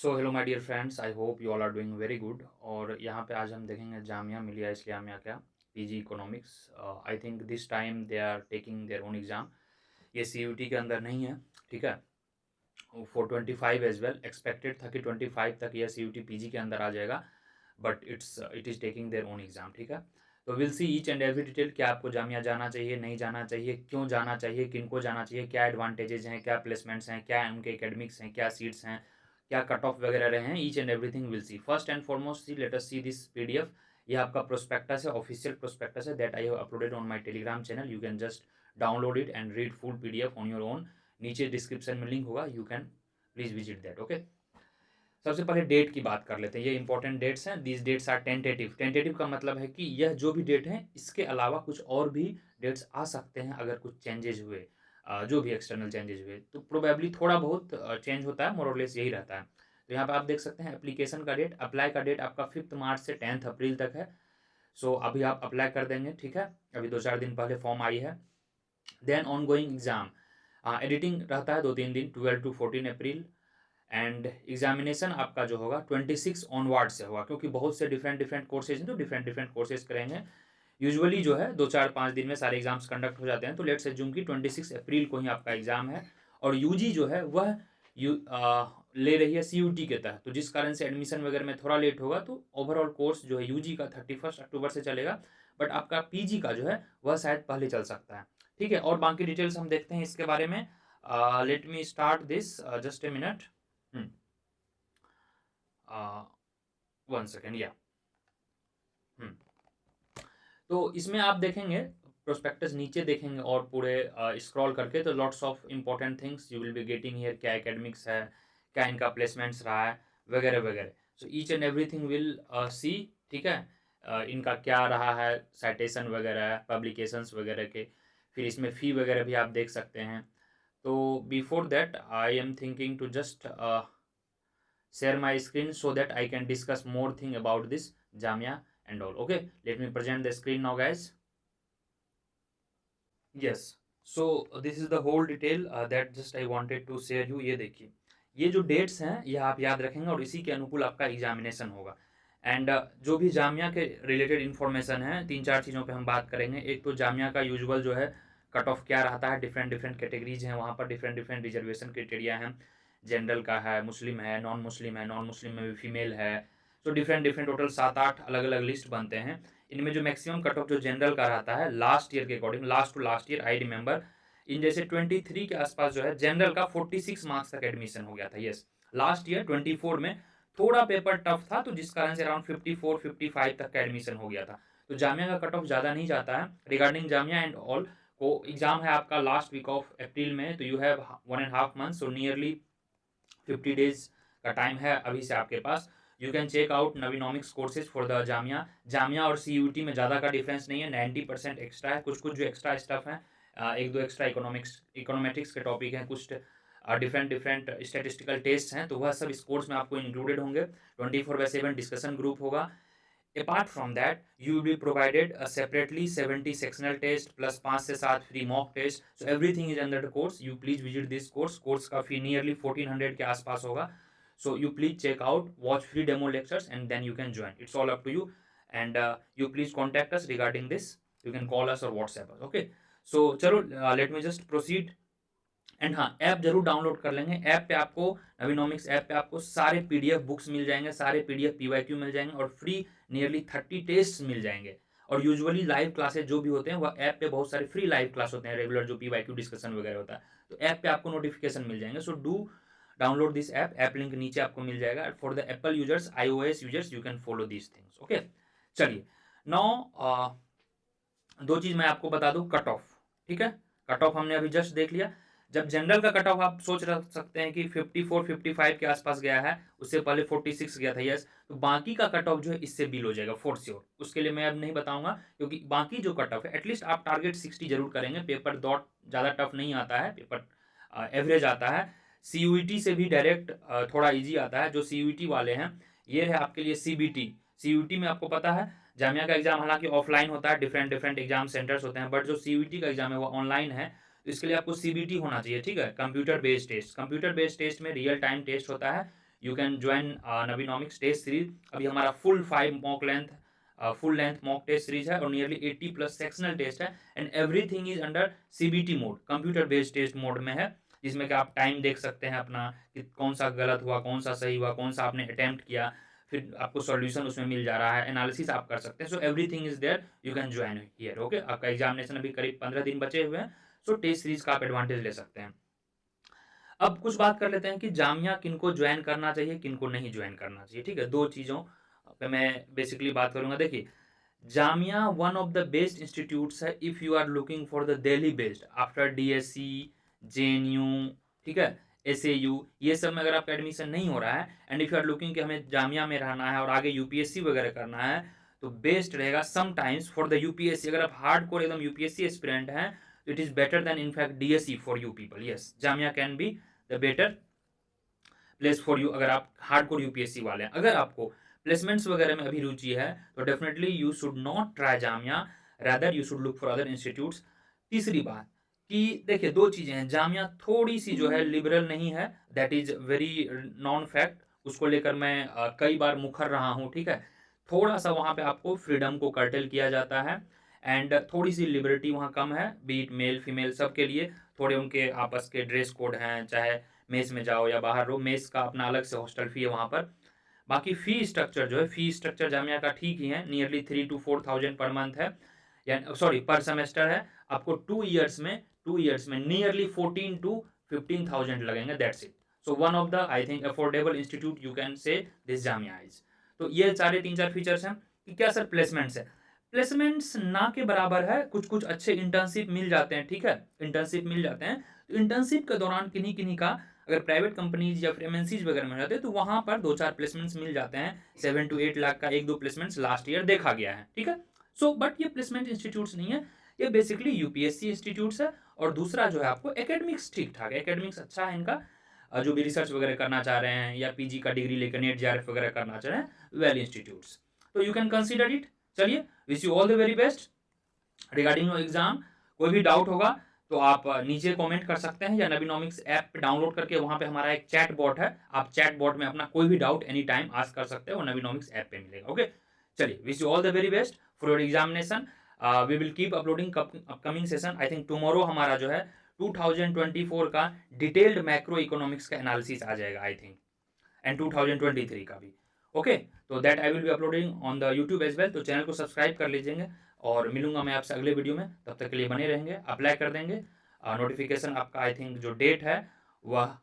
So hello my dear friends, I hope you all are doing very good. और यहाँ पे आज हम देखेंगे जामिया मिलिया इस्लामिया क्या PG economics. I think this time they are taking their own exam. ये CUET के अंदर नहीं है, ठीक है। फॉर 25 एज वेल एक्सपेक्टेड था कि 25 तक यह सीयूटी पीजी के अंदर आ जाएगा, but it is taking their own exam, ठीक है। तो will see each and every detail, क्या आपको जामिया जाना चाहिए, नहीं जाना चाहिए, क्यों जाना चाहिए, किन को जाना चाहिए, क्या एडवांटेजेस हैं, क्या प्लेसमेंट्स हैं, क्या उनके एकेडमिक्स हैं, क्या सीट्स हैं, क्या कट ऑफ वगैरह रहे हैं, each and everything will see. First and foremost see let us see this PDF. ये आपका प्रोस्पेक्टस है, ऑफिशियल प्रोस्पेक्टस है that I have uploaded on my Telegram channel. You can just download it and read full PDF on your own. नीचे description में link होगा, you can please visit that, okay. सबसे पहले date की बात कर लेते हैं। ये इंपॉर्टेंट डेट्स हैं। These dates are tentative. Tentative का मतलब है कि यह जो भी डेट है इसके अलावा कुछ और भी डेट्स आ सकते हैं अगर कुछ चेंजेस हुए, जो भी एक्सटर्नल चेंजेस हुए तो प्रोबेबली थोड़ा बहुत चेंज होता है, मोर और लेस यही रहता है। तो यहाँ पे आप देख सकते हैं एप्लीकेशन का डेट, अप्लाई का डेट आपका 5 मार्च से 10 अप्रैल तक है। सो अभी आप अप्लाई कर देंगे, ठीक है। अभी 2-4 दिन पहले फॉर्म आई है। Then on going exam, editing रहता है 2-3 दिन, 12 to 14 अप्रैल। एंड एग्जामिनेशन आपका जो होगा 26 ऑनवर्ड से होगा, क्योंकि बहुत से डिफरेंट डिफरेंट कोर्सेज हैं तो डिफरेंट डिफरेंट कोर्सेज करेंगे। यूजुअली जो है 2-4-5 दिन में सारे एग्जाम्स कंडक्ट हो जाते हैं, तो लेट्स एज्यूम कि 26 अप्रैल को ही आपका एग्जाम है। और यूजी जो है वह ले रही है सीयूटी के तहत, तो जिस कारण से एडमिशन वगैरह में थोड़ा लेट होगा। तो ओवरऑल कोर्स जो है यूजी का 31 अक्टूबर से चलेगा, बट आपका पीजी का जो है वह शायद पहले चल सकता है, ठीक है। और बाकी डिटेल्स हम देखते हैं इसके बारे में। Let me start this, just a minute. 1 second, या तो इसमें आप देखेंगे प्रोस्पेक्टस नीचे देखेंगे और पूरे स्क्रॉल करके तो lots of important things you will be getting here. क्या एकेडमिक्स है, क्या इनका प्लेसमेंट्स रहा है, वगैरह वगैरह। So each and everything will सी, ठीक है। इनका क्या रहा है, साइटेशन वगैरह, पब्लिकेशंस वगैरह के। फिर इसमें फ़ी वगैरह भी आप देख सकते हैं। तो before that I am thinking to just share my screen so that I can discuss more thing about this Jamia and all. Okay, let me present the screen now, guys. Yes, so this is the whole detail that just I wanted to share you. ये देखिए, ये जो dates हैं ये आप याद रखेंगे और इसी के अनुकूल आपका एग्जामिनेशन होगा। एंड जो भी जामिया के रिलेटेड इन्फॉर्मेशन है, 3-4 चीज़ों पे हम बात करेंगे। एक तो जामिया का यूजुअल जो है कट ऑफ क्या रहता है, डिफरेंट डिफरेंट कैटेगरीज हैं वहाँ पर, डिफरेंट डिफरेंट रिजर्वेशन क्राइटेरिया हैं। जनरल का है, मुस्लिम है, नॉन मुस्लिम है, नॉन मुस्लिम में भी फीमेल है। तो डिफरेंट डिफरेंट टोटल 7-8 अलग अलग लिस्ट बनते हैं। इनमें जो मैक्सिमम कट ऑफ जो जनरल का रहता है लास्ट ईयर के according, last to last year I remember, in जैसे 23 के आसपास जो है जनरल का 46 मार्क्स तक एडमिशन हो गया था। यस, लास्ट ईयर 24 में थोड़ा पेपर टफ था, तो जिस कारण से अराउंड 54-55 तक का एडमिशन हो गया था। तो जामिया का कट ऑफ ज़्यादा नहीं जाता है। रिगार्डिंग जामिया एंड ऑल को एग्जाम है आपका लास्ट वीक ऑफ अप्रैल में, तो you have 1.5 months, so nearly 50 days का टाइम है अभी से आपके पास। You can check out Naveenomics courses for the Jamia. Jamia और सीयूटी में ज़्यादा का डिफरेंस नहीं है, 90% एक्स्ट्रा है। कुछ कुछ जो एक्स्ट्रा स्टफ है, 1-2 एक्स्ट्रा इकोनॉमेटिक्स के टॉपिक हैं, कुछ डिफरेंट डिफरेंट स्टेटिस्टिकल टेस्ट हैं, तो वह सब इस कोर्स में आपको इंक्लूडेड होंगे। 24/7 डिस्कशन ग्रुप होगा। Apart from that, you will be provided a separately 70 sectional test plus 5 से 7 free mock test. So everything is under the course. You please visit this course. Course का fee nearly 1400 के आसपास होगा. So you please check out, watch free demo lectures, and then you can join. It's all up to you. And you please contact us regarding this. You can call us or WhatsApp us. Okay. So चलो, let me just proceed. And हाँ, app जरूर download कर लेंगे। App पे आपको, नवीनॉमिक्स app पे आपको सारे पीडीएफ बुक्स मिल जाएंगे, सारे पीडीएफ पीवाईक्यू मिल जाएंगे और फ्री नियरली 30 टेस्ट मिल जाएंगे। और यूजुअली लाइव क्लासेस जो भी होते हैं वह ऐप पे बहुत सारे फ्री लाइव क्लास होते हैं, रेगुलर जो पीवाईक्यू डिस्कशन वगैरह होता है, तो ऐप पे आपको नोटिफिकेशन मिल जाएंगे। So do download this app. App link नीचे आपको मिल जाएगा। For the Apple users, iOS users, you can follow these things. Okay, चलिए नाउ 2 चीज मैं आपको बता दूं। कट ऑफ, ठीक है। कट ऑफ हमने अभी जस्ट देख लिया। जब जनरल का कट ऑफ आप सोच रख सकते हैं कि 54-55 के आसपास गया है, उससे पहले 46 गया था, यस, तो बाकी का कट ऑफ जो है इससे बिल हो जाएगा फॉर श्योर। उसके लिए मैं अब नहीं बताऊंगा, क्योंकि बाकी जो कट ऑफ है एटलीस्ट आप टारगेट 60 जरूर करेंगे। पेपर डॉट ज़्यादा टफ नहीं आता है, पेपर एवरेज आता है। सीयूईटी से भी डायरेक्ट थोड़ा ईजी आता है। जो सीयूईटी वाले हैं, ये है आपके लिए सीबीटी। सीयूईटी में आपको पता है जामिया का एग्जाम हालांकि ऑफलाइन होता है, डिफरेंट डिफरेंट एग्जाम सेंटर्स होते हैं, बट जो सीयूईटी का एग्जाम है वो ऑनलाइन है। तो इसके लिए आपको सीबीटी होना चाहिए, ठीक है, computer based test. Computer based test में रियल टाइम टेस्ट होता है। You can join Naveenomics test series. अभी हमारा full 5 full length mock test series है और नियरली 80+ सेक्शनल टेस्ट है, and everything is under CBT mode, computer based test mode में है, जिसमें कि आप टाइम देख सकते हैं अपना कि कौन सा गलत हुआ, कौन सा सही हुआ, कौन सा आपने अटेम्प्ट किया, फिर आपको सॉल्यूशन उसमें मिल जा रहा है, एनालिसिस आप कर सकते हैं। So everything is there, you can join here. Okay, आपका एग्जामिनेशन अभी करीब 15 दिन बचे हुए हैं, सो टेस्ट सीरीज का आप एडवांटेज ले सकते हैं। अब कुछ बात कर लेते हैं कि जामिया किनको ज्वाइन करना चाहिए, किनको नहीं ज्वाइन करना चाहिए। ठीक है, दो चीज़ों पे मैं बेसिकली बात करूंगा। देखिए, Jamia one of the best institutes है if you are looking for the Delhi based after DSC, JNU, ठीक है, एसएयू, ये सब में अगर आपका एडमिशन नहीं हो रहा है, and if you are looking कि हमें जामिया में रहना है और आगे यूपीएससी वगैरह करना है, तो बेस्ट रहेगा समटाइम्स फॉर द यूपीएससी। अगर आप हार्ड कोर एकदम यूपीएससी एस्पिरेंट हैं, तो it is better than in fact DSC for you people. Yes, Jamia can be the better place for you अगर आप हार्डकोर यूपीएससी वाले हैं। अगर आपको प्लेसमेंट्स वगैरह में अभी रुचि है, तो definitely you should not try Jamia, rather you should look for other institutes. तीसरी बात कि देखिए, दो चीज़ें हैं, जामिया थोड़ी सी जो है लिबरल नहीं है, that is very non fact, उसको लेकर मैं कई बार मुखर रहा हूँ। ठीक है, थोड़ा सा वहाँ पे आपको फ्रीडम को कर्टेल किया जाता है, एंड थोड़ी सी लिबर्टी वहाँ कम है, बीट मेल फीमेल सबके लिए। थोड़े उनके आपस के ड्रेस कोड हैं, चाहे मेस में जाओ या बाहर रहो, मेस का अपना अलग से हॉस्टल फी है वहाँ पर। बाकी फ़ी स्ट्रक्चर जो है, फ़ी स्ट्रक्चर जामिया का ठीक ही है, नियरली 3 to 4,000 पर मंथ है, या सॉरी पर सेमेस्टर है। आपको 2 इयर्स में नियरली 14 to 15,000 लगेंगे, that's it. So one of the I think affordable institute you can say this Jamia is. तो ये सारे 3-4 फीचर्स हैं कि क्या सर प्लेसमेंट्स है। प्लेसमेंट्स ना के बराबर है, कुछ कुछ अच्छे इंटर्नशिप मिल जाते हैं। ठीक है, इंटर्नशिप मिल जाते हैं, तो इंटर्नशिप के दौरान किन्हीं किन्हीं का अगर प्राइवेट कंपनीज या फिर एमएनसीज वगैरह में जाते हैं, तो वहां पर 2-4 प्लेसमेंट्स मिल जाते हैं। 7 to 8 लाख का 1-2 प्लेसमेंट्स लास्ट ईयर देखा गया है। ठीक है, सो बट ये प्लेसमेंट इंस्टीट्यूट्स नहीं है, ये बेसिकली यूपीएससी इंस्टीट्यूट्स है। और दूसरा जो है आपको एकेडमिक्स ठीक ठाक है, एकेडमिक्स अच्छा है इनका, जो भी रिसर्च वगैरह करना चाह रहे हैं या पीजी का डिग्री लेकर नेट जेआरएफ वगैरह करना चाह रहे हैं, वेल इंस्टीट्यूट्स, तो यू कैन कंसीडर इट। चलिए, wish you all the very best regarding your exam. कोई भी डाउट होगा तो आप नीचे कमेंट कर सकते हैं, या नबीनॉमिक्स ऐप डाउनलोड करके वहां पे हमारा एक चैट बॉट है, आप चैट बॉट में अपना कोई भी डाउट एनी टाइम आस्क कर सकते हैं, वो नबीनॉमिक्स ऐप पे मिलेगा। ओके, चलिए, wish you all the very best for your examination. We will keep uploading upcoming session. I think tomorrow हमारा जो है 2024 का डिटेल्ड मैक्रो इकोनॉमिक्स का एनालिसिस आ जाएगा आई थिंक, एंड 2023 का भी। ओके, तो that I will be uploading on the YouTube as well, तो चैनल को सब्सक्राइब कर लीजिएगा। और मिलूंगा मैं आपसे अगले वीडियो में, तब तक के लिए बने रहेंगे, अप्लाई कर देंगे। नोटिफिकेशन आपका आई थिंक जो डेट है वह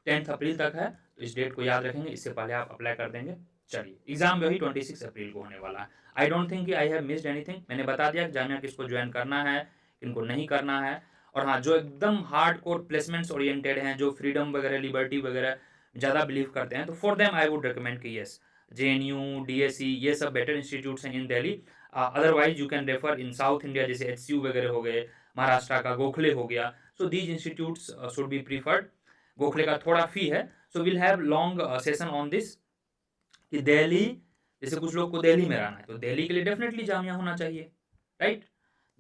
10 अप्रैल तक है, तो इस डेट को याद रखेंगे, इससे पहले आप अप्लाई कर देंगे। चलिए, एग्जाम वही 26 अप्रैल को होने वाला है। आई डोंट थिंक कि आई हैव मिस्ड एनीथिंग, मैंने बता दिया जामिया किसको ज्वाइन करना है, किनको नहीं करना है। और हाँ, जो एकदम हार्ड कोर प्लेसमेंट्स ओरिएंटेड हैं, जो फ्रीडम वगैरह लिबर्टी वगैरह ज़्यादा बिलीव करते हैं, तो for them I would recommend कि येस, जेएनयू, डीएससी, ये सब बेटर इंस्टीट्यूट्स हैं in Delhi. Otherwise you can refer in south India, जैसे एचसीयू वगैरह हो गए, महाराष्ट्र का गोखले हो गया, so these institutes should be preferred. Gokhale का थोड़ा फी है, so will have long session on this कि दिल्ली, जैसे कुछ लोग को दिल्ली में रहना है, तो दिल्ली के लिए डेफिनेटली जामिया होना चाहिए, राइट,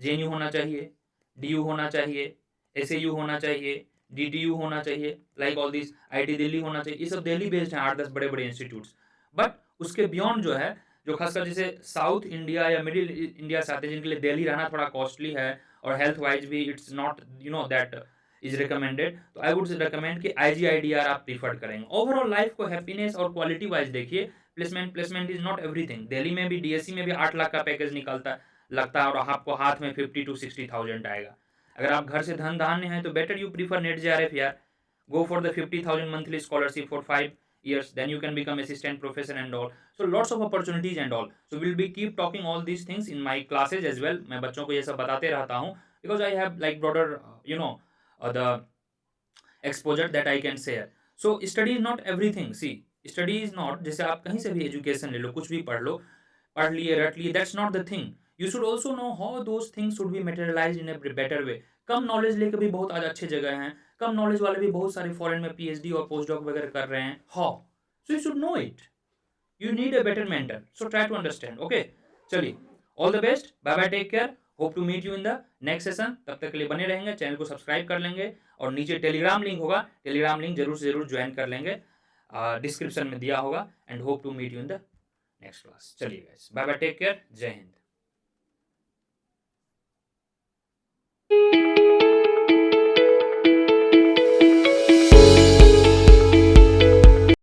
जेएनयू होना चाहिए, डीयू होना चाहिए, एसएयू होना चाहिए, डीटीयू होना चाहिए, like all this, IT Delhi होना चाहिए, ये सब दिल्ली बेस्ड हैं, 8-10 बड़े बड़े इंस्टीट्यूट्स। बट उसके बियॉन्ड जो है, जो खासकर जैसे साउथ इंडिया या मिडिल इंडिया से आते हैं, जिनके लिए दिल्ली रहना थोड़ा कॉस्टली है और हेल्थ वाइज भी it's not that is recommended, तो आई वुड रिकमेंड कि आईजीआईडीआर आप प्रीफर करेंगे। ओवरऑल लाइफ को हैप्पीनेस और क्वालिटी वाइज देखिए, placement is not everything. Delhi में भी डीएससी में भी 8 लाख का पैकेज निकलता लगता है, और आपको हाथ में 50 to 60,000 आएगा। अगर आप घर से धन धान्य हैं, तो better you prefer net JRF यार, go for the 50,000 monthly scholarship for 5 years, then you can become assistant professor and all, so lots of opportunities and all, so we'll be keep talking all these things in my classes as well। मैं बच्चों को ये सब बताते रहता हूँ, because I have like broader the exposure that I can share। so study is not everything, see, study is not जैसे आप कहीं से भी एजुकेशन ले लो, कुछ भी पढ़ लो, पढ़ लिए रट लिए, that's not the thing। you should also know how those things should be materialized in a better way। Come knowledge लेकर भी बहुत आज अच्छे जगह हैं, कम नॉलेज वाले भी बहुत सारे फॉरेन में पीएचडी और पोस्ट डॉक वगैरह कर रहे हैं। How, so you should know it, you need a better mentor, so try to understand. Okay, चलिए, all the best, bye bye, take care, hope to meet you in the next session. तब तक के लिए बने रहेंगे, channel को subscribe कर लेंगे, और नीचे टेलीग्राम लिंक होगा, टेलीग्राम लिंक जरूर से जरूर ज्वाइन कर लेंगे। डिस्क्रिप्शन में दिया होगा। And hope to meet you in the next class. चलिए guys, bye bye, take care, जय हिंद।